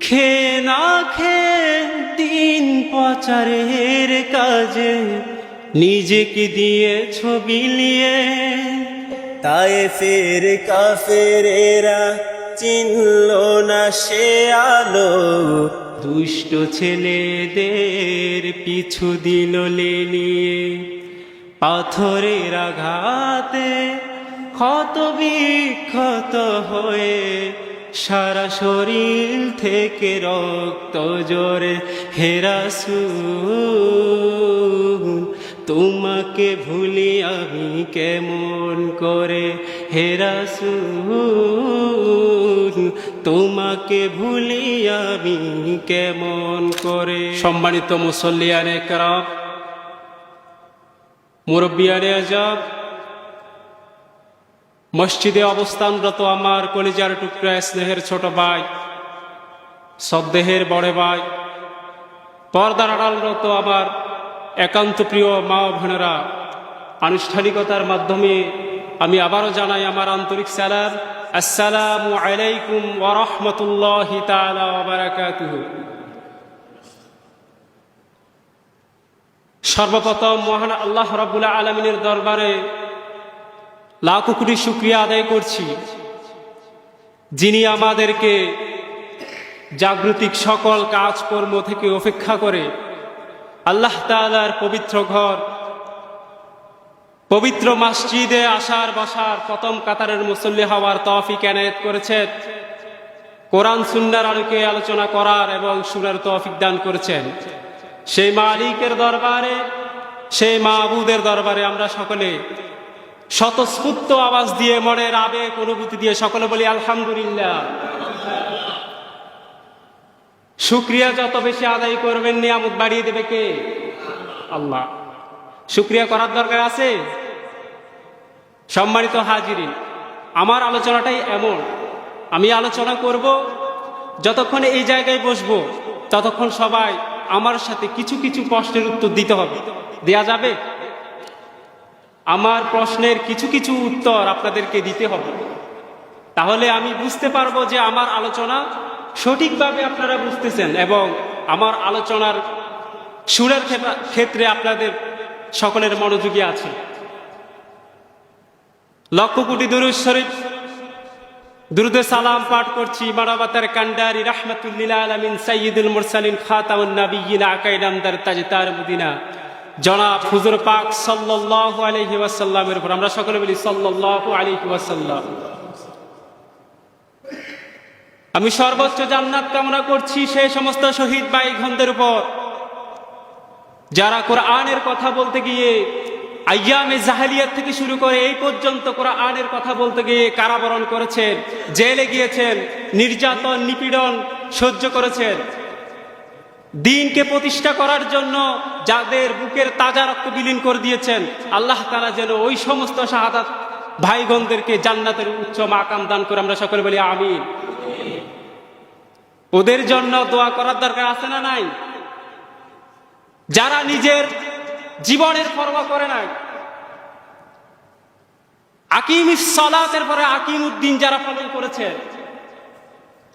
খেয়ে না খেয়ে দিন প্রচারের কাজে নিজেকে দিয়েছ বিলিয়ে। তায়েফের কাফেরেরা চিনল না সে আলো, দুষ্ট ছেলেদের পিছু দিল লেলিয়ে। পাথরের আঘাতে ক্ষত বিক্ষত হয়ে সারা শরীর থেকে রক্ত জোরে। হে রাসূল তোমাকে ভুলি আমি কেমন করে, হে রাসূল তোমাকে ভুলি আমি কেমন করে। সম্মানিত মুসল্লিয়ানে কেরাম, মুরব্বিয়ানে আজাব, মসজিদে অবস্থানরত আমার কলিজার টুকরা স্নেহের ছোট ভাই, সদ্দেহের বড় ভাই, পর্দার আড়ালরত আমার একান্ত প্রিয় মা ও বোনেরা, আনুষ্ঠানিকতার মাধ্যমে আমি আবারও জানাই আমার আন্তরিক সালাম। আসসালামু আলাইকুম ওয়া রাহমাতুল্লাহি তাআলা ওয়া বারাকাতুহু। সর্বপ্রথম মহান আল্লাহ রাব্বুল আলামিনের দরবারে লাখো কোটি শুকরিয়া আদায় করছি, যিনি আমাদেরকে জাগতিক সকল কাজকর্ম থেকে উপেক্ষা করে আল্লাহ তাআলার পবিত্র ঘর, পবিত্র মসজিদে আসার বসার প্রথম কাতারের মুসল্লি হওয়ার তৌফিক এনায়েত করেছেন, কোরআন সুন্নাহর আলোকে আলোচনা করার এবং শোনার তৌফিক দান করেছেন। সেই মালিকের দরবারে, সেই মাবুদের দরবারে আমরা সকলে স্বতঃস্ফূর্ত আওয়াজ দিয়ে, মনের আবেগ অনুভূতি দিয়ে সকলে বলি আলহামদুলিল্লাহ। শুকরিয়া যত বেশি আদায় করবেন নিয়ামত বাড়িয়ে দেবে কে? আল্লাহ। শুকরিয়া করার দরকার আছে? সম্মানিত হাজিরিন, আমার আলোচনাটাই এমন, আমি আলোচনা করব, যতক্ষণ এই জায়গায় বসবো ততক্ষণ সবাই আমার সাথে কিছু কিছু প্রশ্নের উত্তর দিতে হবে। দেয়া যাবে? আমার প্রশ্নের কিছু কিছু উত্তর আপনাদেরকে দিতে হবে, তাহলে আমি বুঝতে পারবো যে আমার আলোচনা সঠিকভাবে আপনারা বুঝতেছেন এবং আমার আলোচনার সুরের ক্ষেত্রে আপনাদের সকলের মনোযোগী আছে। লক্ষ কোটি দুরূদ শরীফ, দুরুদে সালাম পাঠ করছি মানবতার কান্ডারি রাহমাতুল আলামিন সাইয়্যিদুল মুরসালিন খাতামুন নাবিয়্যিন আকাইদামদার তাজদার মদিনা জনাব হুজুর পাক সাল্লাল্লাহু আলাইহি ওয়াসাল্লামের উপর আমরা সকলে বলি সাল্লাল্লাহু আলাইহি ওয়াসাল্লাম। আমি সর্বোচ্চ জান্নাত কামনা করছি সেই সমস্ত শহীদ ভাইগণদের উপর যারা কোরআনের কথা বলতে গিয়ে আইয়ামে জাহেলিয়াত থেকে শুরু করে এই পর্যন্ত কোরআনের কথা বলতে গিয়ে কারাবরণ করেছেন, জেলে গিয়েছেন, নির্যাতন নিপীড়ন সহ্য করেছেন। দ্বীনকে প্রতিষ্ঠা করার জন্য যাদের বুকের তাজা রক্ত বিলীন করে দিয়েছেন, আল্লাহ তাআলা যেন ওই সমস্ত শাহাদাত ভাইগণদেরকে জান্নাতের উচ্চ মাকাম দান করে। আমরা সকলে বলি আমিন। ওদের জন্য দোয়া করার দরকার আছে না নাই? যারা নিজের জীবনের পরোয়া করে নাই, আকিমিস সালাতের পরে আকিমুদ্দিন যারা পালন করেছে,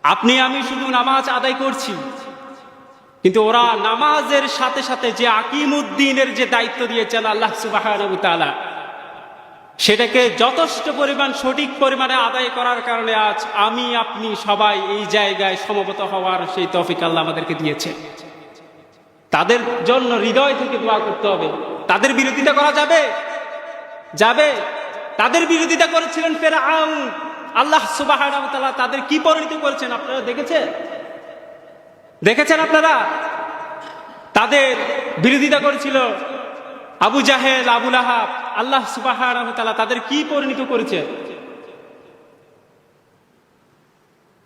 আপনি আমি শুধু নামাজ আদায় করছি, কিন্তু ওরা নামাজের সাথে সাথে যে আকিমুদ্দিনের যে দায়িত্ব দিয়েছেন আল্লাহ সুবহানাহু ওয়া তাআলা, সেটাকে যথেষ্ট পরিমাণ সঠিক পরিমাণে আদায় করার কারণে আজ আমি আপনি সবাই এই জায়গায় সমবেত হওয়ার সেই তৌফিক আল্লাহ আমাদেরকে দিয়েছে। তাদের জন্য হৃদয় থেকে দোয়া করতে হবে। তাদের বিরোধিতা করা যাবে? যাবে। তাদের বিরোধিতা করেছিলেন ফিরআউন, আল্লাহ সুবহানাহু ওয়া তাআলা তাদের কি পরিণত করেছেন আপনারা দেখেছেন আপনারা? তাদের বিরোধিতা করেছিল আবু জাহেল, আবু লাহাব, আল্লাহ সুবহানাহু ওয়া তাআলা তাদের কি পরিণত করেছে?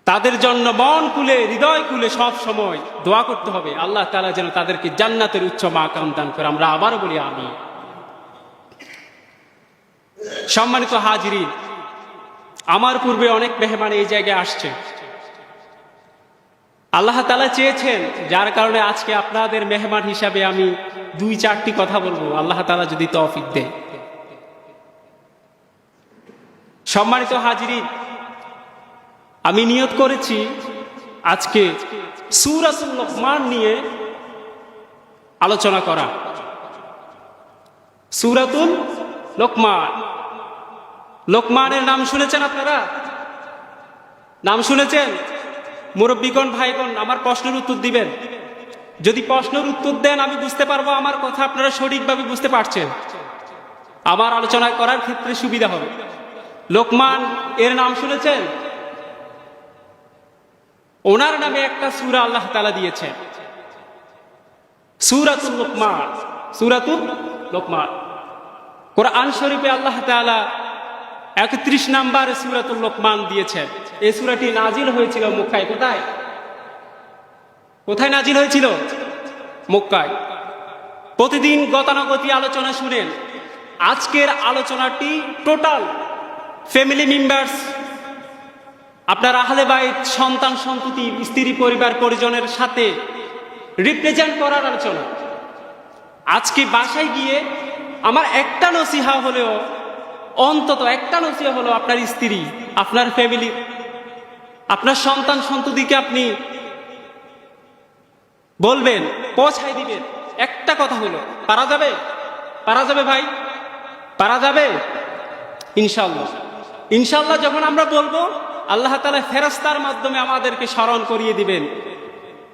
তাদের জন্য মন খুলে হৃদয় খুলে সব সময় দোয়া করতে হবে, আল্লাহ তাআলা যেন তাদেরকে জান্নাতের উচ্চ মাকাম দান করে। আমরা আবারও বলি আমিন। সম্মানিত হাজিরিন, আমার পূর্বে অনেক মেহমান এই জায়গায় আসছে, আল্লাহ তাআলা চেয়েছেন, যার কারণে আজকে আপনাদের মেহমান হিসাবে আমি 2-4টি কথা বলবো, আল্লাহ তাআলা যদি তৌফিক দেয়। সম্মানিত হাজিরিন, আমি নিয়ত করেছি আজকে সূরাতুল লোকমান নিয়ে আলোচনা করা। সূরাতুল লোকমান, লোকমানের নাম শুনেছেন আপনারা? নাম শুনেছেন? মুরব্বীগণ, ভাইগণ, আমার প্রশ্নের উত্তর দিবেন। যদি প্রশ্নের উত্তর দেন আমি বুঝতে পারবো আমার কথা আপনারা সঠিকভাবে বুঝতে পারছেন, আমার আলোচনা করার ক্ষেত্রে সুবিধা হবে। লোকমান এর নাম শুনেছেন? ওনার নামে একটা সূরা আল্লাহ তাআলা দিয়েছেন, সূরাতুল লোকমান। সূরাতুল লোকমান কোরআন শরীফে আল্লাহ তাআলা 31 নাম্বার সূরাতুল লোকমান দিয়েছেন। এই সূরাটি নাজিল হয়েছিল মক্কায়। কোথায় কোথায় নাজিল হয়েছিল? মক্কায়। প্রতিদিন গতানুগতিক আলোচনা শুনেন। আজকের আলোচনাটি টোটাল ফ্যামিলি মেম্বার্স, আপনার আহলে বাইত, সন্তান সন্ততি, স্ত্রী, পরিবার পরিজনের সাথে রিপ্রেজেন্ট করার আলোচনা। আজকে বাসায় গিয়ে আমার একটা নসিহা হলেও, অন্তত একটা নসিহা হলো আপনার স্ত্রী, আপনার ফ্যামিলি, আপনার সন্তান সন্ততিকে আপনি বলবেন, পৌঁছাই দিবেন। একটা কথা হলো, পারা যাবে? পারা যাবে ভাই? পারা যাবে? ইনশাআল্লাহ। ইনশাআল্লাহ যখন আমরা বলবো, আল্লাহ তাআলা ফেরেশতার মাধ্যমে আমাদেরকে স্মরণ করিয়ে দিবেন।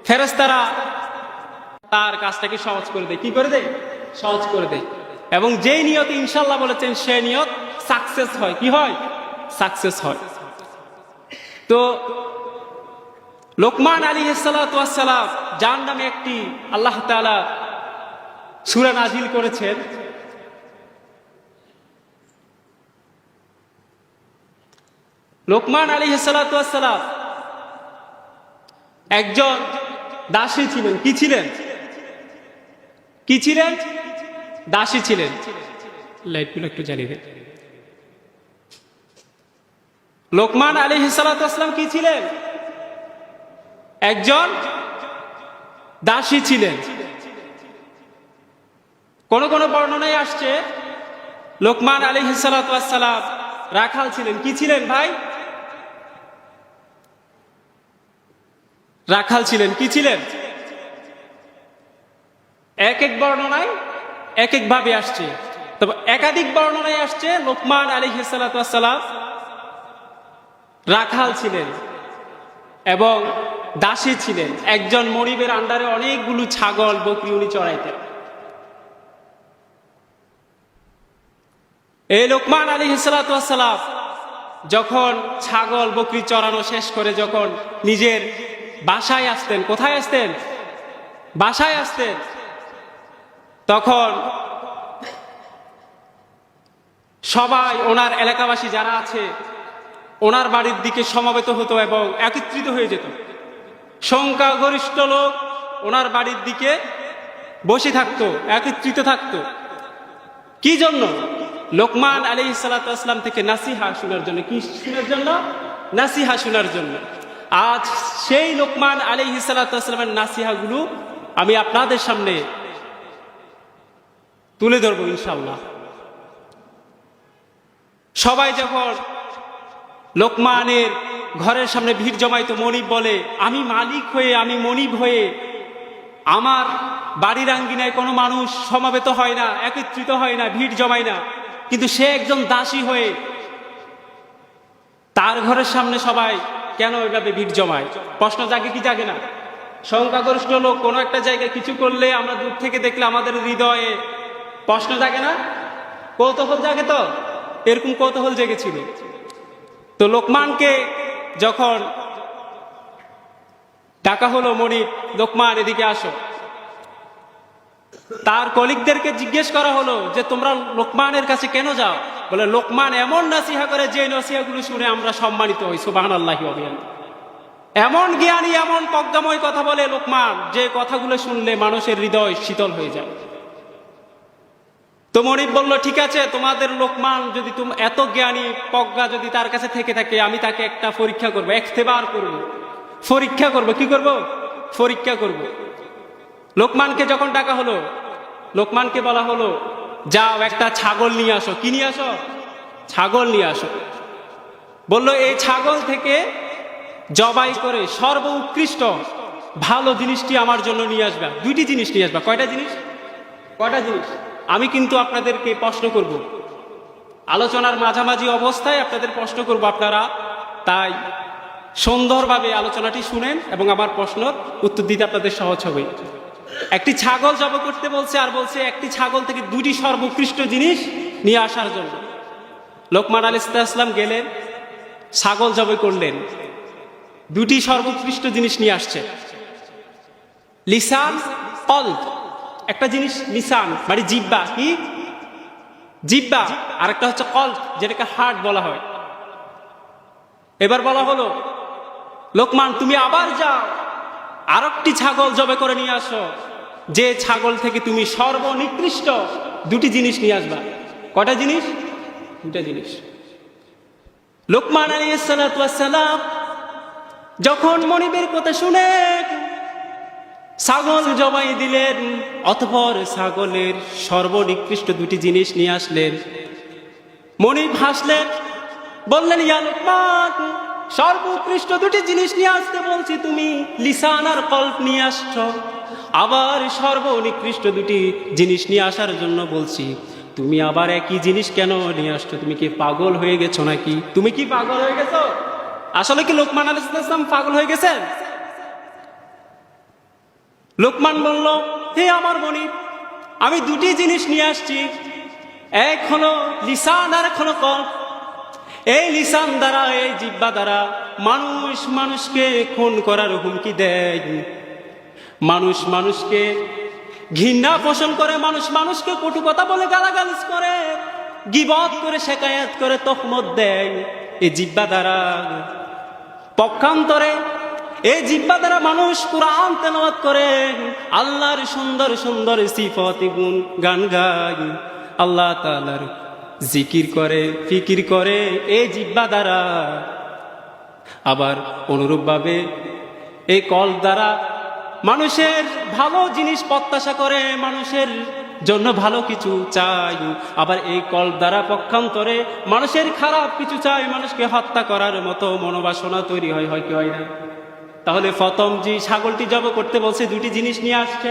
ফেরেশতারা তার কাজটাকে সহজ করে দেয়। কি করে দেয়? সহজ করে দেয়। এবং যেই নিয়তে ইনশাআল্লাহ বলেছেন সেই নিয়ত সাকসেস হয়। কি হয়? সাকসেস হয়। তো লোকমান আলাইহিস সালাতু ওয়াস সালাম, যার নামে একটি আল্লাহ তাআলা সূরা নাজিল করেছেন, লোকমান আলাইহিস সালাতু ওয়াস সালাম একজন দাসী ছিলেন। কি ছিলেন? কি ছিলেন? দাসী ছিলেন। লাইটগুলো একটু জ্বালিয়ে দেন। লোকমান আলাইহিস সালাতু ওয়াস সালাম কি ছিলেন? একজন দাসী ছিলেন। কোন কোন বর্ণনায় আসছে লোকমান আলাইহিস সালাতু ওয়াস সালাম রাখাল ছিলেন। কি ছিলেন ভাই? রাখাল ছিলেন। কি ছিলেন? এক এক বর্ণনায় এক এক ভাবে আসছে। তবে একাধিক বর্ণনায় আসছে লোকমান আলাইহিস সালাতু ওয়াস সালাম রাখাল ছিলেন এবং দাসী ছিলেন। একজন মনিবের আন্ডারে অনেকগুলো ছাগল, বকরি উনি চড়াইতেন। এই লোকমান আলাইহিস সালাতু ওয়াস সালাম যখন ছাগল বকরি চড়ানো শেষ করে যখন নিজের বাসায় আসতেন, কোথায় আসতেন? বাসায় আসতেন, তখন সবাই, ওনার এলাকাবাসী যারা আছে, ওনার বাড়ির দিকে সমবেত হতো এবং একত্রিত হয়ে যেত। সংখ্যাগরিষ্ঠ লোক ওনার বাড়ির দিকে বসে থাকতো, একত্রিত থাকতো। কি জন্য? লোকমান আলাইহিস সালাতু ওয়াস সালাম থেকে নাসিহা শোনার জন্য। কি শোনার জন্য? নাসিহা শোনার জন্য। আজ সেই লোকমান আলাইহিস সালাতু ওয়াস সালামের নাসিহাগুলো আমি আপনাদের সামনে তুলে ধরবো ইনশাআল্লাহ। সবাই যখন লোকমানের ঘরের সামনে ভিড় জমাইতো, মনিব বলে, আমি মালিক হয়ে, আমি মনিব হয়ে আমার বাড়ির আঙ্গিনায় কোনো মানুষ সমাবেত হয় না, একত্রিত হয় না, ভিড় জমায় না, কিন্তু সে একজন দাসী হয়ে তার ঘরের সামনে সবাই কেন এভাবে ভিড় জমায়? প্রশ্ন জাগে কি জাগে না? সংখ্যাগরিষ্ঠ লোক কোনো একটা জায়গায় কিছু করলে আমরা দূর থেকে দেখলে আমাদের হৃদয়ে প্রশ্ন জাগে না? কৌতূহল জাগে। তো এরকম কৌতূহল জেগেছিল। তো লোকমানকে যখন ডাকা হলো, মনিব, লোকমান এদিকে আসো, তার কলিগদেরকে জিজ্ঞেস করা হলো যে তোমরা লোকমানের কাছে কেন যাও? বলে লোকমান এমন নাসিহা করে যে নাসিহাগুলো শুনে আমরা সম্মানিত হই। সুবহানাল্লাহি ওয়া বিহামদিহি। এমন জ্ঞানী, এমন প্রজ্ঞাময় কথা বলে লোকমান, যে কথাগুলো শুনলে মানুষের হৃদয় শীতল হয়ে যায়। তো মনিব বলল, ঠিক আছে, তোমাদের লোকমান যদি এত জ্ঞানী প্রজ্ঞা যদি তার কাছে থেকে থাকে, আমি তাকে একটা পরীক্ষা করবো, ইখতিবার করব, পরীক্ষা করব। কি করব? পরীক্ষা করব। লোকমানকে যখন ডাকা হলো, লোকমানকে বলা হলো, যাও একটা ছাগল নিয়ে আসো। কি নিয়ে আসো? ছাগল নিয়ে আসো। বলল এই ছাগল থেকে জবাই করে সর্ব উৎকৃষ্ট ভালো জিনিসটি আমার জন্য নিয়ে আসবা। দুইটি জিনিস নিয়ে আসবা। কয়টা জিনিস? কয়টা জিনিস? আমি কিন্তু আপনাদেরকে প্রশ্ন করব, আলোচনার মাঝামাঝি অবস্থায় আপনাদের প্রশ্ন করব, আপনারা তাই সুন্দরভাবে আলোচনাটি শুনেন এবং আমার প্রশ্নের উত্তর দিতে আপনাদের সহজ হবে। একটি ছাগল জবাই করতে বলছে, আর বলছে একটি ছাগল থেকে দুটি সর্বোৎকৃষ্ট জিনিস নিয়ে আসার জন্য। লোকমান আলাইহিস সালাম গেলেন, ছাগল জবাই করলেন, দুটি সর্বোৎকৃষ্ট জিনিস নিয়ে আসছে। লিসান, কলব। একটা জিনিস লিসান মানে জিহ্বা, কি জিহ্বা, আর একটা হচ্ছে কলব যেটাকে হার্ট বলা হয়। এবার বলা হলো, লোকমান তুমি আবার যাও, আরেকটি ছাগল জবাই করে নিয়ে আসো, যে ছাগল থেকে তুমি সর্বনিকৃষ্ট দুটি জিনিস নিয়ে আসবা। কয়টা জিনিস? দুটা জিনিস। লোকমান আলাইহিস সালাম যখন মনিবের কথা শুনে ছাগল জবাই দিলেন, অতঃপর ছাগলের সর্বনিকৃষ্ট দুটি জিনিস নিয়ে আসলেন। মনিব হাসলেন, বললেন, ইয়া লোকমান, সর্বোৎকৃষ্ট দুটি জিনিস নিয়ে আসতে বলছি, তুমি লিসান আর কলব নিয়ে আসছো, আবার সর্বনিকৃষ্ট দুটি জিনিস নিয়ে আসার জন্য বলছি, তুমি আবার একই জিনিস কেন নিয়ে আসছো? তুমি কি পাগল হয়ে গেছো নাকি? তুমি কি পাগল হয়ে গেছো? আসলে কি লোকমান আলাইহিস সালাম পাগল হয়ে গেছেন? লোকমান বলল, হে আমার মনিব, আমি দুটি জিনিস নিয়ে আসছি, এক হলো লিসান আর এক হলো কলব। এই লিসান দ্বারা, এই জিহ্বা দ্বারা মানুষ মানুষকে খুন করার হুমকি দেয়, মানুষ মানুষকে ঘৃণা পোষণ করে, মানুষ মানুষকে কটু কথা বলে গালাগালিজ করে, গীবত করে, শেকায়াত করে, তহমত দেয় এই জিহ্বা দ্বারা। পক্ষান্তরে এই জিহ্বা দ্বারা মানুষ কুরআন তেলাওয়াত করে, আল্লাহর সুন্দর সুন্দর সিফত গুণ গান গায়, আল্লাহ তাআলার জিকির করে, ফিকির করে এই জিহ্বা দ্বারা। আবার অনুরূপভাবে এই কলব দ্বারা মানুষের ভালো জিনিস প্রত্যাশা করে, মানুষের জন্য ভালো কিছু চাই। আবার এই কলব দ্বারা পক্ষান্তরে মানুষের খারাপ কিছু চাই, মানুষকে হত্যা করার মতো মনোবাসনা তৈরি হয়। হয় কি হয় না? তাহলে প্রথম যে ছাগলটি জবাই করতে বলছে, দুটি জিনিস নিয়ে আসছে,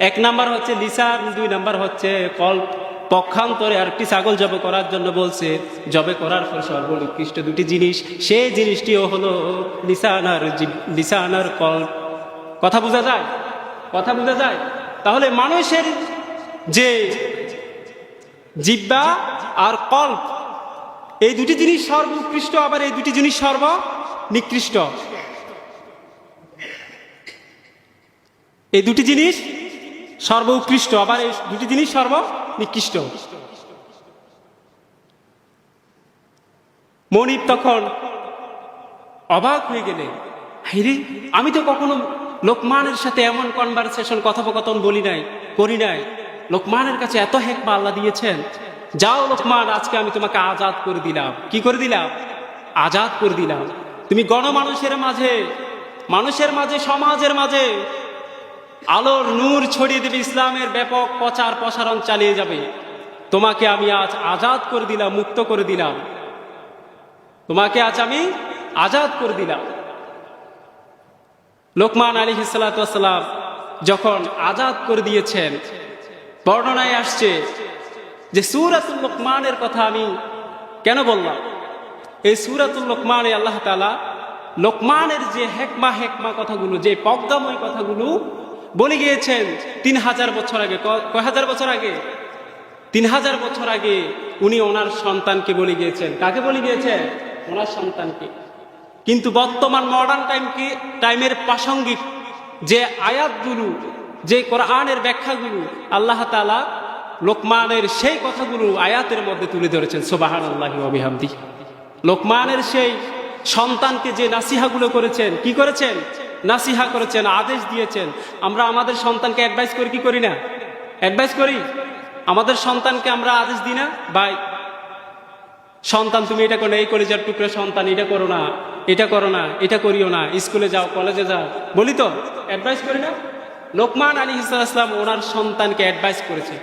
এক নাম্বার হচ্ছে লিসান, দুই নাম্বার হচ্ছে কলব। পক্ষান্তরে আরেকটি ছাগল জবাই করার জন্য বলছে, জবাই করার পর সর্বনিকৃষ্ট দুটি জিনিস, সেই জিনিসটিও হলো লিসান আর কলব। কথা বোঝা যায়? কথা বোঝা যায়? তাহলে মানুষের যে জিহ্বা আর কলব, এই দুটি জিনিস সর্বোৎকৃষ্ট, আবার এই দুটি জিনিস সর্বনিকৃষ্ট। এই দুটি জিনিস সর্বোৎকৃষ্ট, আবার এই দুটি জিনিস সর্বনিকৃষ্ট। মনিব তখন অবাক হয়ে গেলেন, হাইরে, আমি তো কখনো লোকমানের সাথে এমন কনভারসেশন, কথোপকথন করি নাই। লোকমানের কাছে এত হিকমত আল্লাহ দিয়েছেন। যাও লোকমান, আজকে আমি তোমাকে আজাদ করে দিলাম। কি করে দিলাম? আজাদ করে দিলাম। তুমি গণমানুষের মাঝে, মানুষের মাঝে, সমাজের মাঝে আলোর নূর ছড়িয়ে দেবে, ইসলামের ব্যাপক প্রচার প্রসারণ চালিয়ে যাবে। তোমাকে আমি আজ আজাদ করে দিলাম, মুক্ত করে দিলাম। তোমাকে আজ আমি আজাদ করে দিলাম। লোকমান আলাইহিস সালাম যখন আজাদ করে দিয়েছেন, বর্ণনায় আসছে যে সূরাতুল লোকমানের কথা আমি কেন বললাম? এই সূরাতুল লোকমানে আল্লাহ তাআলা লোকমানের যে হেকমা কথাগুলো, যে প্রজ্ঞাময় কথাগুলো বলে গিয়েছেন 3000 বছর আগে। কয় হাজার বছর আগে? 3000 বছর আগে উনি ওনার সন্তানকে বলে গিয়েছেন। কাকে বলে গিয়েছেন? ওনার সন্তানকে। কিন্তু বর্তমান মডার্ন টাইমের প্রাসঙ্গিক যে আয়াতগুলো, যে কোরআনের ব্যাখ্যাগুলো, আল্লাহ তাআলা লোকমানের সেই কথাগুলো আয়াতের মধ্যে তুলে ধরেছেন। সুবহানাল্লাহি ওয়া বিহামদিহি। লোকমানের সেই সন্তানকে যে নাসিহাগুলো করেছেন, কি করেছেন? নাসিহা করেছেন, আদেশ দিয়েছেন। আমরা আমাদের সন্তানকে অ্যাডভাইস করি কি করি না? অ্যাডভাইস করি। আমাদের সন্তানকে আমরা আদেশ দিই না, ভাই সন্তান তুমি এটা করো না, এই কলেজের টুকরো সন্তান, এটা করো না, এটা করো না, এটা করিও না, স্কুলে যাও, কলেজে যাও, বলি তো? অ্যাডভাইস করি না? লোকমান আলাইহিস সালাম ওনার সন্তানকে অ্যাডভাইস করেছে।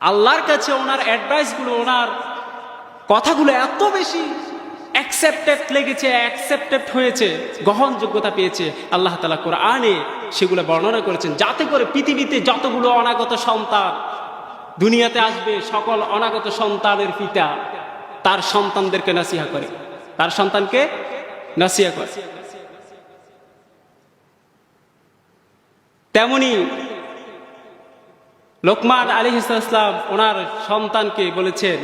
আল্লাহর কাছে ওনার অ্যাডভাইসগুলো, ওনার কথাগুলো অ্যাকসেপ্টেড লেগেছে, অ্যাকসেপ্টেড হয়েছে, গ্রহণযোগ্যতা পেয়েছে, আল্লাহ তাআলা কোরআনে সেগুলো বর্ণনা করেছেন, যাতে করে পৃথিবীতে যতগুলো অনাগত সন্তান দুনিয়াতে আসবে, সকল অনাগত সন্তানের পিতা তার সন্তানদেরকে নসিহা করে, তার সন্তানকে নসিহা করে। তেমনি লোকমান আলাইহিস সালাম ওনার সন্তানকে বলেছেন,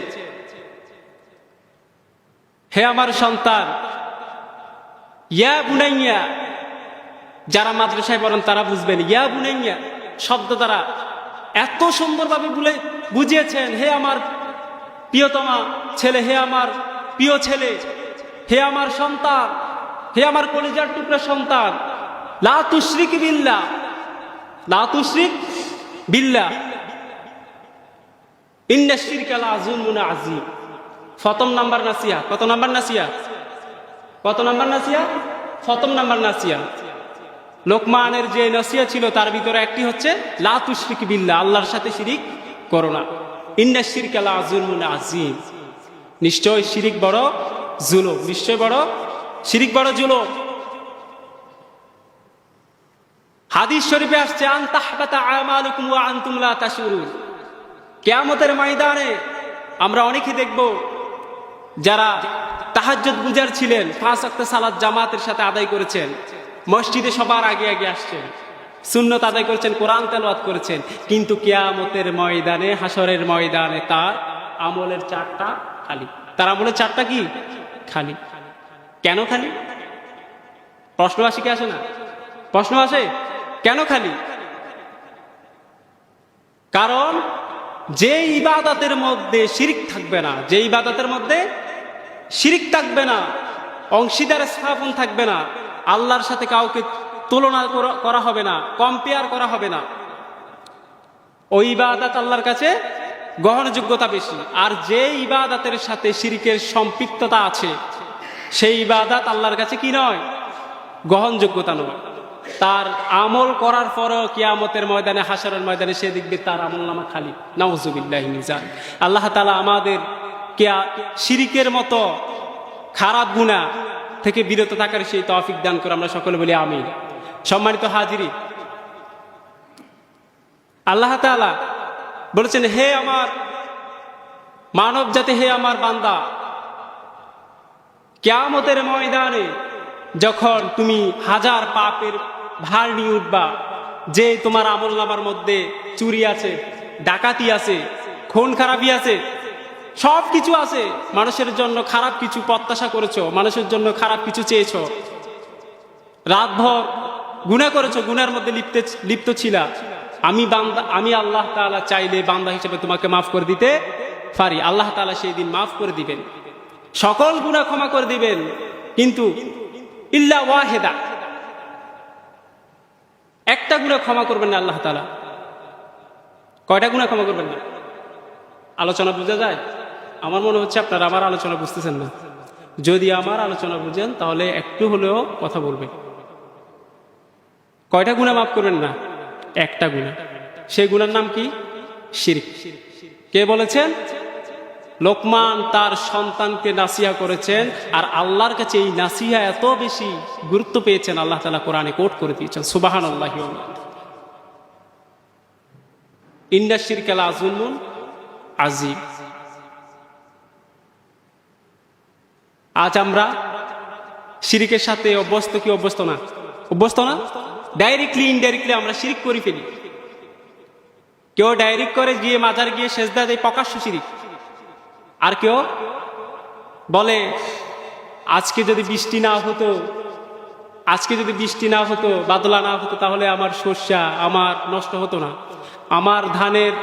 হে আমার সন্তান, ইয়া বুনাইয়া, যারা মাদ্রাসায় পড়েন তারা বুঝবেন, ইয়া বুনাইয়া শব্দ দ্বারা এত সুন্দরভাবে বুঝিয়েছেন, হে আমার প্রিয়তমা ছেলে, হে আমার প্রিয় ছেলে, হে আমার সন্তান, হে আমার কলিজার টুকরা সন্তান, লা তুশরিক বিল্লাহ, লা তুশরিক বিল্লাহ, ইন্না শিরকা লাযুলমুন আযীম। প্রথম নাম্বার নাসিয়া, কত নাম্বার নাসিয়া? কত নাম্বার নাসিয়া? প্রথম নাম্বার নাসিয়া। লোকমানের যে নাসিয়া ছিল তার ভিতরে একটি হচ্ছে লা তুশরিক বিল্লাহ, আল্লাহর সাথে শিরিক করো না। ইন্না শিরকা লাযুলমুন আযীম, নিশ্চয় শিরিক বড় জুলুম, নিশ্চয় বড় শিরিক বড় জুলুম। হাদিস শরীফে আসছে, আন তাহবাতা আমালুকুম ওয়া আনতুম লা তাশউরুন। কিয়ামতের ময়দানে আমরা অনেকে দেখব যারা তাহাজ্জুদ গুজার ছিলেন, 5 ওয়াক্ত সালাত জামাতের সাথে আদায় করেছেন, মসজিদে সবার আগে আগে আসছেন, সুন্নত আদায় করেছেন, কোরআন তেলাওয়াত করেছেন, কিন্তু কিয়ামতের ময়দানে, হাসরের ময়দানে তার আমলের চারটা খালি, তার আমলের চারটা কি খালি। কেন খালি? প্রশ্ন আসে কি আসে না? প্রশ্ন আসে কেন খালি? কারণ যে ইবাদতের মধ্যে শিরিক থাকবে না, যে ইবাদতের মধ্যে শিরিক থাকবে না, অংশীদার স্থাপন থাকবে না, আল্লাহর সাথে কাউকে তুলনা করা হবে না, কম্পেয়ার করা হবে না, ওই ইবাদত আল্লাহর কাছে গ্রহণযোগ্যতা বেশি। আর যে ইবাদতের সাথে শিরিকের সম্পৃক্ততা আছে সেই ইবাদত আল্লাহর কাছে কি নয়? গ্রহণযোগ্যতা নয়। তার আমল করার পরও কিয়ামতের ময়দানে, হাসরের ময়দানে সে দেখবে তার আমলনামা খালি। নাউযুবিল্লাহি মিন যালিক। আল্লাহ তাআলা আমাদের শিরিকের মতো খারাপ গুনাহ থেকে বিরত থাকার সেই তৌফিক দান করে, আমরা সকলে বলি আমিন। সম্মানিত হাজিরিন, আল্লাহ তাআলা বলেছেন, হে আমার মানব জাতি, হে আমার বান্দা, কিয়ামতের ময়দানে যখন তুমি হাজার পাপের ভার নিয়ে উঠবা, যে তোমার আমলনামার মধ্যে চুরি আছে, ডাকাতি আছে, খুন খারাপি আছে, সব কিছু আছে, মানুষের জন্য খারাপ কিছু প্রত্যাশা করেছো, মানুষের জন্য খারাপ কিছু চেয়েছো, রাতভর গুনাহ করেছো, গুনার মধ্যে লিপ্ত ছিলা, আমি আল্লাহ তাআলা চাইলে বান্দা হিসেবে তোমাকে মাফ করে দিতে পারি। আল্লাহ তাআলা সেই দিন মাফ করে দিবেন, সকল গুনাহ ক্ষমা করে দিবেন, কিন্তু ইল্লা ওয়াহিদা, একটা গুনাহ ক্ষমা করবেন না আল্লাহ তাআলা। কয়টা গুনাহ ক্ষমা করবেন না? আলোচনা বোঝা যায়? আমার মনে হচ্ছে আপনারা আমার আলোচনা বুঝতেছেন না। যদি আমার আলোচনা বুঝেন তাহলে একটু হলেও কথা বলবেন। কয়টা গুনাহ মাফ করবেন না? একটা গুনাহ। সেই গুনার নাম কি? শিরক। কে বলেছেন? লোকমান তার সন্তানকে নাসিহা করেছেন, আর আল্লাহর কাছে এই নাসিহা এত বেশি গুরুত্ব পেয়েছেন, আল্লাহ তাআলা কোরআনে কোট করে দিয়েছেন, সুবহানাল্লাহি ওয়া বিহামদিহি, ইন্না শিরকা লাযুলমুন আযীম। আজ আমরা শিরিকের সাথে অভ্যস্ত কি অভ্যস্ত না? অভ্যস্ত না? ডাইরেক্টলি ইনডাইরেক্টলি আমরা শিরিক করে ফেলি। কেউ ডাইরেক্ট করে গিয়ে মাজার গিয়ে সেজদা দেয়, প্রকাশ্য শিরিক। আর কেউ বলে আজকে যদি বৃষ্টি না হতো, আজকে যদি বৃষ্টি না হতো, বাদলা না হতো, তাহলে আমার শস্য আমার নষ্ট হতো না, আমার ধানের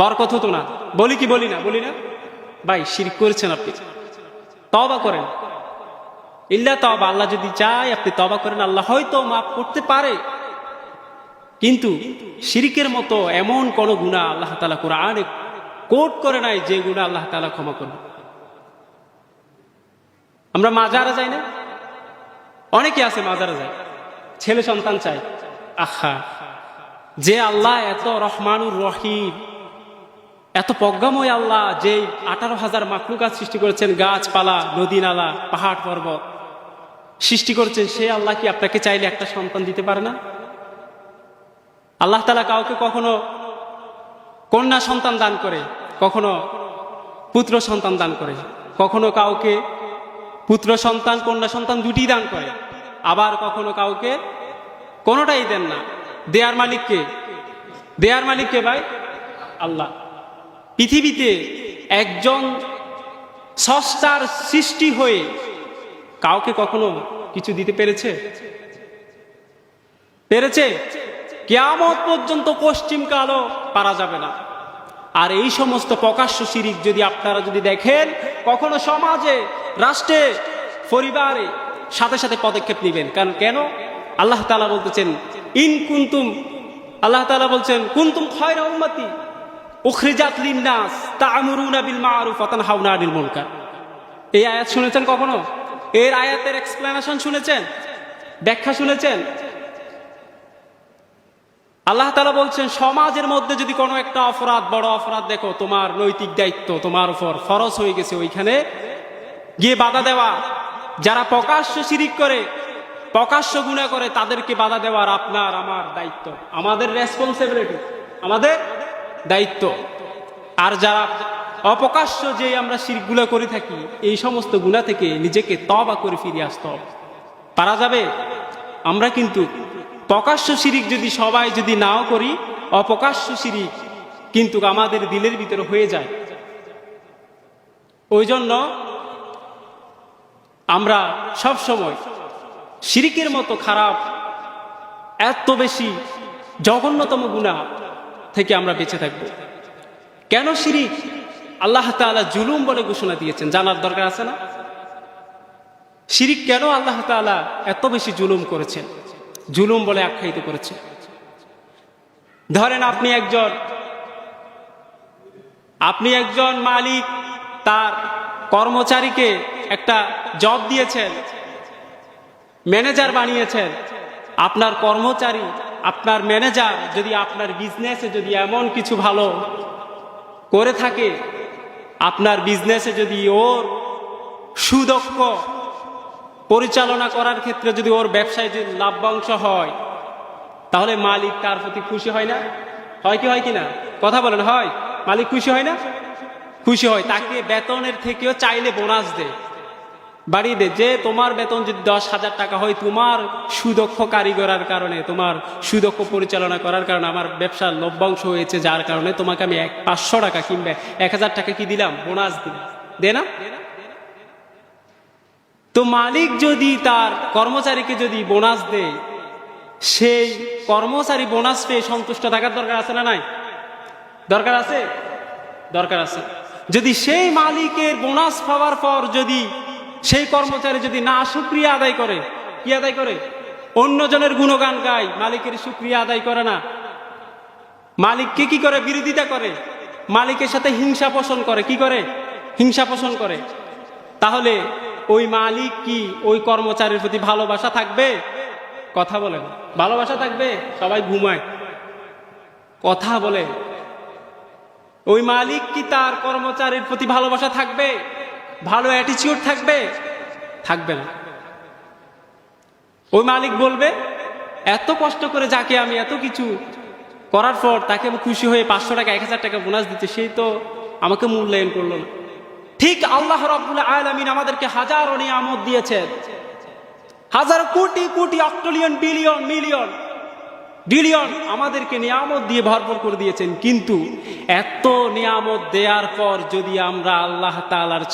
বরকত হতো না। বলি কি বলি না? বলি না? ভাই শিরক করেছেন আপনি, তওবা করেন। ইল্লা তওবা, আল্লাহ যদি চায় আপনি তওবা করেন, আল্লাহ হয়তো মাফ করতে পারে। কিন্তু শিরকের মতো এমন কোন গুনাহ আল্লাহ তাআলা কোরআনে কোট করে নাই যে গুনাহ আল্লাহ তাআলা ক্ষমা করবে। আমরা মাজারে যাই না? অনেকে আছে মাজারে যায়, ছেলে সন্তান চাই। আহা, যে আল্লাহ এত রহমানুর রহিম, এত প্রজ্ঞাময় আল্লাহ যেই 18,000 মাখলুকাত সৃষ্টি করেছেন, গাছপালা, নদী নালা, পাহাড় পর্বত সৃষ্টি করেছেন, সে আল্লাহ কি আপনাকে চাইলে একটা সন্তান দিতে পারে না? আল্লাহ তাআলা কাউকে কখনো কন্যা সন্তান দান করে, কখনো পুত্র সন্তান দান করে, কখনো কাউকে পুত্র সন্তান কন্যা সন্তান দুটি দান করে, আবার কখনো কাউকে কোনোটাই দেন না। দেয়ার মালিককে, দেয়ার মালিককে ভাই আল্লাহ। পৃথিবীতে একজন স্রষ্টার সৃষ্টি হয়ে কাউকে কখনো কিছু দিতে পেরেছে? পেরেছে? কিয়ামত পর্যন্ত পশ্চিম কালও পারা যাবে না। আর এই সমস্ত প্রকাশ্য শিরিক যদি আপনারা যদি দেখেন, কখনো সমাজে, রাষ্ট্রে, পরিবারে সাথে সাথে পদক্ষেপ নেবেন। কারণ কেন? আল্লাহ তাআলা বলতেছেন ইন কুনতুম, আল্লাহ তাআলা বলছেন কুনতুম খায়রা উম্মতি উখরিজাত লিন-নাস তা'মুরুনা বিল মা'রুফ ওয়া তানহাউনা আনিল মুনকার। এই আয়াত শুনেছেন কখনো? এর আয়াতের এক্সপ্লেনেশন শুনেছেন? ব্যাখ্যা শুনেছেন? আল্লাহ তাআলা বলছেন সমাজের মধ্যে যদি কোনো একটা অপরাধ, বড় অপরাধ দেখো, তোমার নৈতিক দায়িত্ব তোমার উপর ফরজ হয়ে গেছে ওইখানে গিয়ে বাধা দেওয়া। যারা প্রকাশ্য শিরিক করে, প্রকাশ্য গুনাহ করে, তাদেরকে বাধা দেওয়ার আপনার আমার দায়িত্ব, আমাদের রেসপন্সিবিলিটি, আমাদের দায়িত্ব। আর যারা অপ্রকাশ্য যে আমরা শিরকগুলো করে থাকি, এই সমস্ত গুনাহ থেকে নিজেকে তওবা করে ফিরে আসতে হবে। পারা যাবে? আমরা কিন্তু প্রকাশ্য শিরিক যদি সবাই যদি নাও করি, অপ্রকাশ্য শিরিক কিন্তু আমাদের দিলের ভিতরে হয়ে যায়। ওই জন্য আমরা সব সময় শিরিকের মতো খারাপ, এত বেশি জঘন্যতম গুনাহ থেকে আমরা বেঁচে থাকব। কেন শিরিক আল্লাহ তাআলা জুলুম বলে ঘোষণা দিয়েছেন? জানার দরকার আছে না? শিরিক কেন আল্লাহ তাআলা এত বেশি জুলুম করেছেন, জুলুম বলে আখ্যায়িত করেছে? ধরেন আপনি একজন মালিক তার কর্মচারীকে একটা জব দিয়েছেন, ম্যানেজার বানিয়েছেন। আপনার কর্মচারী, আপনার ম্যানেজার যদি আপনার বিজনেসে যদি এমন কিছু ভালো করে থাকে, আপনার বিজনেসে যদি ওর সুদক্ষ পরিচালনা করার ক্ষেত্রে যদি ওর ব্যবসায় যদি লাভ্যাংশ হয়, তাহলে মালিক তার প্রতি খুশি হয় না? হয় কি হয় কিনা? কথা বলেন, হয়? মালিক খুশি হয় না? খুশি হয়। তাকে বেতনের থেকেও চাইলে বোনাস দেয়, বাড়িয়ে দেয়। যে তোমার বেতন যদি 10,000 টাকা হয়, তোমার সুদক্ষ কারিগরের কারণে, তোমার সুদক্ষ পরিচালনা করার কারণে আমার ব্যবসার লভ্যাংশ হয়েছে, যার কারণে তোমাকে আমি 500 টাকা কিংবা 1000 টাকা কি দিলাম? বোনাস দিলাম। দে না? তো মালিক যদি তার কর্মচারীকে যদি বোনাস দেয়, সেই কর্মচারী বোনাস পেয়ে সন্তুষ্ট থাকার দরকার আছে না নাই? দরকার আছে? দরকার আছে। যদি সেই মালিকের বোনাস পাওয়ার পর যদি সেই কর্মচারী যদি না শুকরিয়া আদায় করে, কি আদায় করে? অন্যজনের গুণগান গায়, মালিকের শুকরিয়া আদায় করে না, মালিককে কি করে? বিরোধিতা করে, মালিকের সাথে হিংসা পোষণ করে। কি করে? হিংসা পোষণ করে। তাহলে ওই মালিক কি ওই কর্মচারীর প্রতি ভালোবাসা থাকবে? কথা বলেন, ভালোবাসা থাকবে? সবাই ঘুমায়, কথা বলে। ওই মালিক কি তার কর্মচারীর প্রতি ভালোবাসা থাকবে? ভালো অ্যাটিটিউড থাকবে? থাকবে না। ওই মালিক বলবে এত কষ্ট করে যাকে আমি এত কিছু করার পর তাকে আমি খুশি হয়ে 500 টাকা 1000 টাকা বোনাস দিতে, সেই তো আমাকে মূল্যায়ন করলো না। ঠিক আল্লাহ রাব্বুল আলামিন আমাদেরকে হাজারো নিয়ামত দিয়েছেন, হাজার crore crore অক্টোলিয়ন billion million billion আমাদেরকে নিয়ামত দিয়ে ভরপুর করে দিয়েছেন। কিন্তু এত নিয়ামত দেওয়ার পর যদি আমরা আল্লাহ তাআলার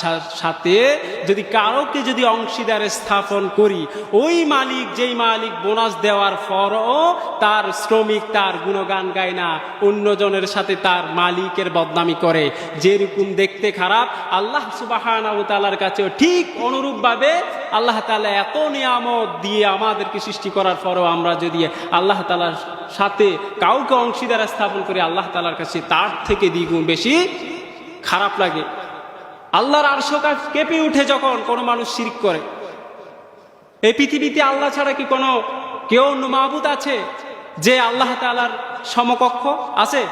সাথে যদি কারোকে যদি অংশীদারে স্থাপন করি, ওই মালিক যেই মালিক বোনাস দেওয়ার পরও তার শ্রমিক তার গুণগান গায় না, অন্যজনের সাথে তার মালিকের বদনামি করে, যেরকম দেখতে খারাপ, আল্লাহ সুবহানাহু ওয়া তাআলার কাছেও ঠিক অনুরূপভাবে আল্লাহ তাআলা এত নিয়ামত দিয়ে আমাদেরকে সৃষ্টি করার পরও আমরা যদি আল্লাহ তাআলার সাথে কাউকে অংশীদার স্থাপন করি, আল্লাহ তাআলার কাছে তার থেকে দ্বিগুণ বেশি খারাপ লাগে। আল্লাহর আরশ কেঁপে উঠে যখন কোনো মানুষ শিরক করে। এই পৃথিবীতে আল্লাহ ছাড়া কি কোনো কেউ অন্য মাবুদ আছে যে আল্লাহ তাআলার সমকক্ষ আছে?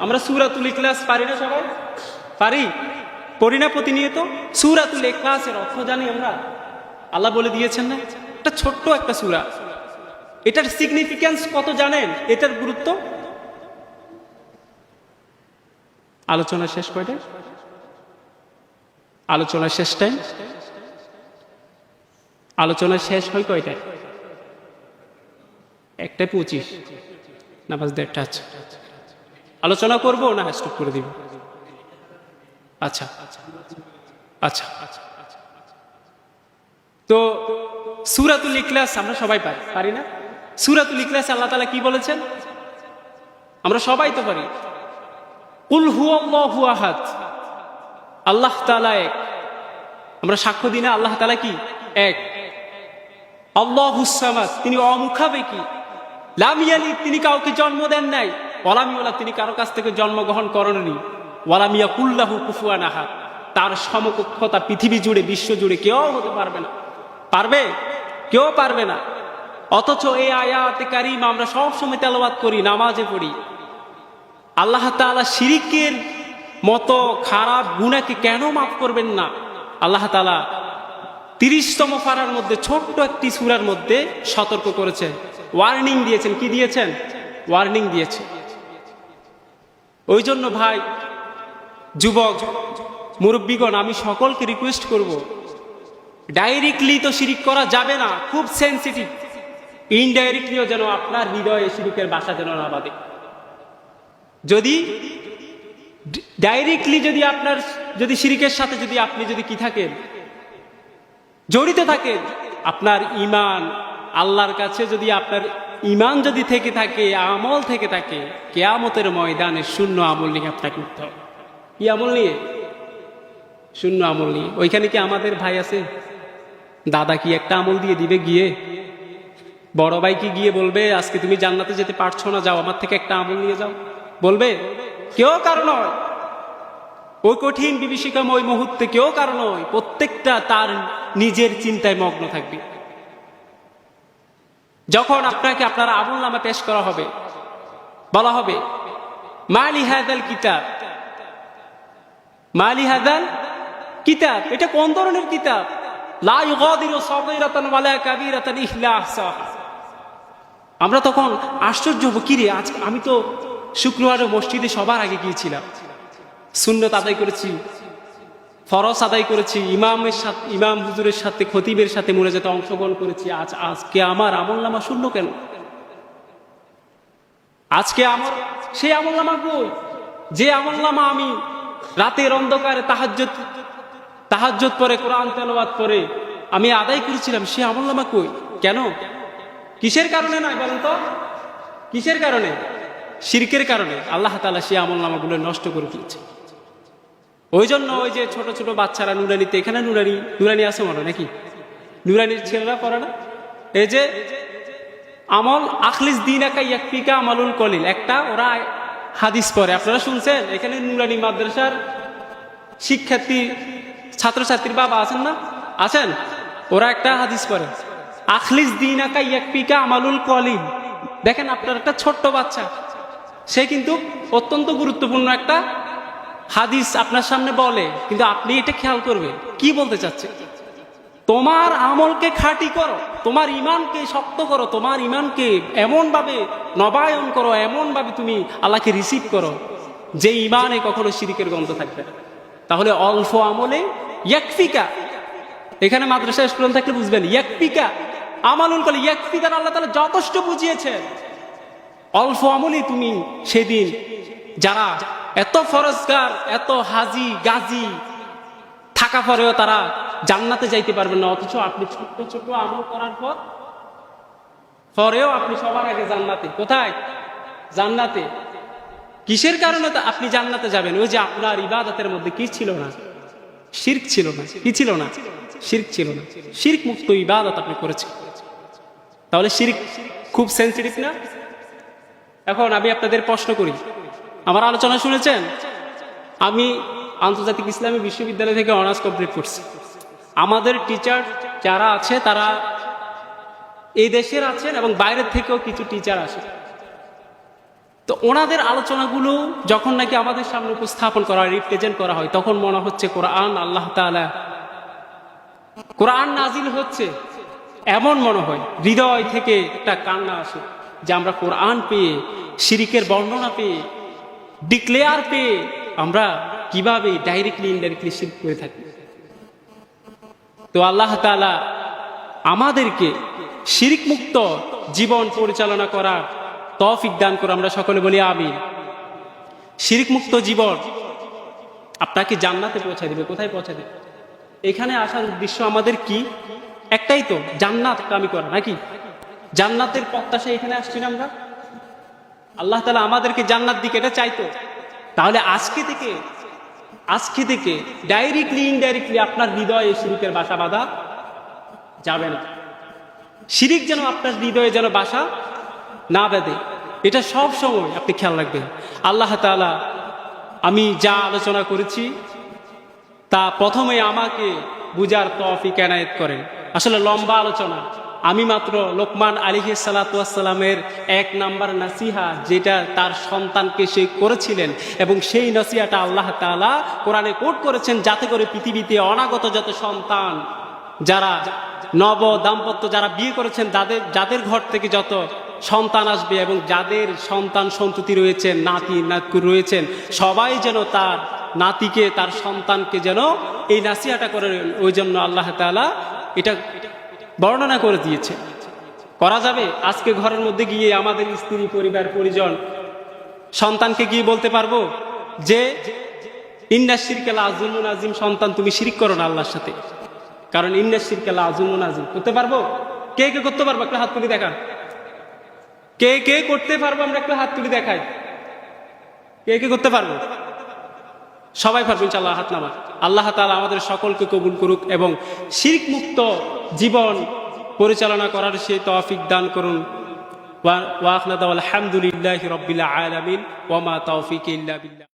আমরা সূরাতুল ইখলাস পারি না সবাই? পারি? পড়ি না প্রতিনিয়ত? সূরাতুল ইখলাসের অর্থ জানি আমরা? আল্লাহ বলে দিয়েছেন না, এটা ছোট্ট একটা সূরা, এটার সিগনিফিক্যান্স কত জানেন? এটার গুরুত্ব। আলোচনা শেষ কয়টায়? আলোচনা শেষ টাইম? আলোচনা শেষ হয় কয়টায়? 1:25। নামাজ 1:30। আচ্ছা, আলোচনা করবো না স্টপ করে দিব? আচ্ছা আচ্ছা। তো সূরাতুল ইখলাস আমরা সবাই পারি না? সূরাতুল ইখলাস আল্লাহ তাআলা কি বলেছেন? আমরা সবাই তো পারি। কুল হুয়াল্লাহু আহাদ, আল্লাহ তাআলা এক। আমরা সাক্ষ্য দিই না আল্লাহ তাআলা কি এক। আল্লাহুস সামাদ, তিনি অমুখাপেক্ষী। লাম ইয়ালিদ, তিনি কাউকে জন্ম দেন নাই। ওয়ালাম ইউলাদ, তিনি কারো কাছ থেকে জন্মগ্রহণ করেননি। ওয়ালাম ইয়াকুল লাহু কুফুয়ান আহাদ, তার সমকক্ষতা পৃথিবী জুড়ে, বিশ্ব জুড়ে কেউ হতে পারবে না। পারবে? কেউ পারবে না। অথচ এই আয়াতে কারিমা আমরা সবসময় তেলাওয়াত করি, নামাজে পড়ি। আল্লাহ তাআলা শিরকের মতো খারাপ গুনাহকে কেন মাফ করবেন না? আল্লাহ তাআলা 30তম পারার মধ্যে ছোট্ট একটি সূরার মধ্যে সতর্ক করেছেন, ওয়ার্নিং দিয়েছেন। কি দিয়েছেন? ওয়ার্নিং দিয়েছেন। ওই জন্য ভাই, যুবক, মুরব্বীগণ, আমি সকলকে রিকোয়েস্ট করব, ডাইরেক্টলি তো শিরিক করা যাবে না, খুব সেনসিটিভ। ইনডাইরেক্টলিও যেন আপনার হৃদয়ে শিরিকের বাসা যেন না বাঁধে। যদি ডাইরেক্টলি যদি আপনার যদি শিরিকের সাথে যদি আপনি যদি কি থাকেন, জড়িত থাকেন, আপনার ঈমান আল্লাহর কাছে যদি আপনার ঈমান যদি থেকে থাকে, আমল থেকে থাকে, কিয়ামতের ময়দানে শূন্য আমল নিয়ে আপনাকে উঠতে হবে। কি আমল নিয়ে? শূন্য আমল নিয়ে। ওইখানে কি আমাদের ভাই আছে? দাদা কি একটা আমল দিয়ে দিবে গিয়ে? বড় ভাই কি গিয়ে বলবে আজকে তুমি জান্নাতে যেতে পারছো না, যাও আমার থেকে একটা আমল নিয়ে যাও? বলবে? কেউ কারণ নয়। ওই কঠিন বিভীষিকাময় মুহূর্তে কেউ কারণ নয়। প্রত্যেকটা তার নিজের চিন্তায় মগ্ন থাকবে। যখন আপনাকে আপনার আমলনামা পেশ করা হবে, বলা হবে মালি হাদাল কিতাব, মালি হাদাল কিতাব, এটা কোন ধরনের কিতাব? লা ইউগাদিরু সাগীরাতান ওয়ালা কাবীরাতান ইল্লা আহসাহা। আমরা তখন আশ্চর্য হব, কি রে, আজ আমি তো শুক্রবারে মসজিদে সবার আগে গিয়েছিলাম, সুন্নত আদায় করেছি, ফরজ আদায় করেছি, ইমাম হুজুরের সাথে, খতিবের সাথে মুনাজাতে অংশগ্রহণ করেছি। আজকে আমার আমলনামা শূন্য কেন? আজকে আমার সেই আমলনামা কই? যে আমলনামা আমি রাতের অন্ধকারে তাহাজ্জুদ পরে, কোরআন তেলাওয়াত করে আমি আদায় করেছিলাম, সেই আমলনামা কই? কেন? কিসের কারণে নয় বলেন তো? কিসের কারণে? শিরকের কারণে। আল্লাহ তাআলা সেই আমলনামাগুলো নষ্ট করে দিয়েছে। ওই জন্য ওই যে ছোট ছোট বাচ্চারা নুরানিতে, এখানে নুরানি আছে মনে নাকি? নুরানির ছেলেরা পড়ে না? এই যে আমল আখলিস দীনাকা ইয়াকফিকা আমালুল কলিল, একটা ওরা হাদিস পড়ে, আপনারা শুনছেন? এখানে নুরানি মাদ্রাসার শিক্ষার্থী, ছাত্রছাত্রীর বাবা আছেন না? আছেন? ওরা একটা হাদিস পড়ে, আখলিস দীনাকা ইয়াকফিকা আমালুল কলিল। দেখেন, আপনার একটা ছোট্ট বাচ্চা, সে কিন্তু অত্যন্ত গুরুত্বপূর্ণ একটা হাদিস আপনার সামনে বলে, কিন্তু আপনি এটা খেয়াল করবেন কি বলতে চাচ্ছে? তোমার আমলকে খাঁটি করো, তোমার ঈমানকে শক্ত করো, তোমার ঈমানকে এমন ভাবে নবায়ন করো, এমন ভাবে তুমি আল্লাহকে রিসিভ করো যে ঈমানে কখনো শিরকের গন্ধ থাকবে না। তাহলে অল্প আমলে ইয়াকফিকা, এখানে মাদ্রাসা স্টুডেন্ট থাকলে বুঝবেন, ইয়াকফিকা আমালুল কলিল, ইয়াকফিকা আল্লাহ তাআলা যথেষ্ট বুঝিয়েছেন। অল্প আমলে তুমি সেদিন যারা এত ফরজগার, এত হাজি গাজী থাকা পরেও তারা জান্নাতে যাইতে পারবেন না, অথচ আপনি ছোট্ট ছোট আমল করার পরেও আপনি সবার আগে জান্নাতে। কোথায়? জান্নাতে। কিসের কারণে আপনি জান্নাতে যাবেন? ওই যে আপনার ইবাদতের মধ্যে কি ছিল না? শিরক ছিল না। কি ছিল না? শিরক ছিল না। শিরক মুক্ত ইবাদত আপনি করেছেন। তাহলে শিরক খুব সেনসিটিভ না? এখন আমি আপনাদের প্রশ্ন করি, আমার আলোচনা শুনেছেন? আমি আন্তর্জাতিক ইসলামী বিশ্ববিদ্যালয় থেকে অনার্স কমপ্লিট করছি। আমাদের টিচার যারা আছে তারা এই দেশের আছেন এবং বাইরের থেকেও কিছু টিচার আসে। তো ওনাদের আলোচনাগুলো যখন নাকি আমাদের সামনে উপস্থাপন করা হয়, রিপ্রেজেন্ট করা হয়, তখন মনে হচ্ছে কোরআন আল্লাহ তাআলা কোরআন নাজিল হচ্ছে, এমন মনে হয়। হৃদয় থেকে একটা কান্না আসে যে আমরা কোরআন পেয়ে, শিরিকের বর্ণনা পেয়ে, ডিক্লেয়ার পেয়ে আমরা কিভাবে ডাইরেক্টলি ইনডাইরেক্টলি শিরক করে থাকি। তো আল্লাহ তাআলা আমাদেরকে শিরিক মুক্ত জীবন পরিচালনা করার তৌফিক দান করে, আমরা সকলে বলি আমিন। শিরিক মুক্ত জীবন আপনাকে জান্নাতে পৌঁছে দেবে। কোথায় পৌঁছে দেবে? এখানে আসার উদ্দেশ্য আমাদের কি? একটাই তো, জান্নাত কামি করা, নাকি? জান্নাতের প্রত্যাশা এখানে আসছি না আমরা? আল্লাহ তাআলা আমাদেরকে জান্নাত দিকে এটা চাইতো। তাহলে আজকে থেকে ডাইরেক্টলি ইনডাইরেক্টলি আপনার হৃদয়ে শিরিকের বাসা বাঁধা যাবে না। শিরিক যেন আপনার হৃদয়ে যেন বাসা না বেঁধে, এটা সব সময় আপনি খেয়াল রাখবেন। আল্লাহ তাআলা আমি যা আলোচনা করেছি তা প্রথমে আমাকে বুঝার তৌফিক এনায়েত করেন। আসলে লম্বা আলোচনা, আমি মাত্র লোকমান আলাইহিস সালাতু ওয়াস সালামের 1 নাম্বার নাসিহা যেটা তার সন্তানকে সে করেছিলেন, এবং সেই নসিহাটা আল্লাহ তাআলা কোরআনে কোট করেছেন যাতে করে পৃথিবীতে অনাগত যত সন্তান, যারা নব দাম্পত্য যারা বিয়ে করেছেন, যাদের ঘর থেকে যত সন্তান আসবে এবং যাদের সন্তান সন্ততি রয়েছেন, নাতি নাতকুর রয়েছেন, সবাই যেন তার নাতিকে, তার সন্তানকে যেন এই নাসিহাটা করে। ওই জন্য আল্লাহ তাআলা এটা বর্ণনা করে দিয়েছে। করা যাবে? আজকে ঘরের মধ্যে গিয়ে আমাদের স্ত্রী, পরিবার, পরিজন, সন্তানকে গিয়ে বলতে পারবো যে ইন্না শিরকা লাযুলমুন আযীম, সন্তান তুমি শিরক করো না আল্লাহর সাথে, কারণ ইন্না শিরকা লাযুলমুন আযীম। করতে পারবো? কে কে করতে পারবো? একটা হাত তুলে দেখান। কে কে করতে পারবো? আমরা একটু হাত তুলে দেখাই। কে কে করতে পারবো? সবাই পারবো ইনশাআল্লাহ, হাত নামা। আল্লাহ তাআলা আমাদের সকলকে কবুল করুক এবং শিরক মুক্ত জীবন পরিচালনা করার সেই তৌফিক দান করুন। ওয়া আখনা দাওয়াল হামদুলিল্লাহি রাব্বিল আলামিন ওয়া মা তাওফীকি ইল্লা বিল্লাহ।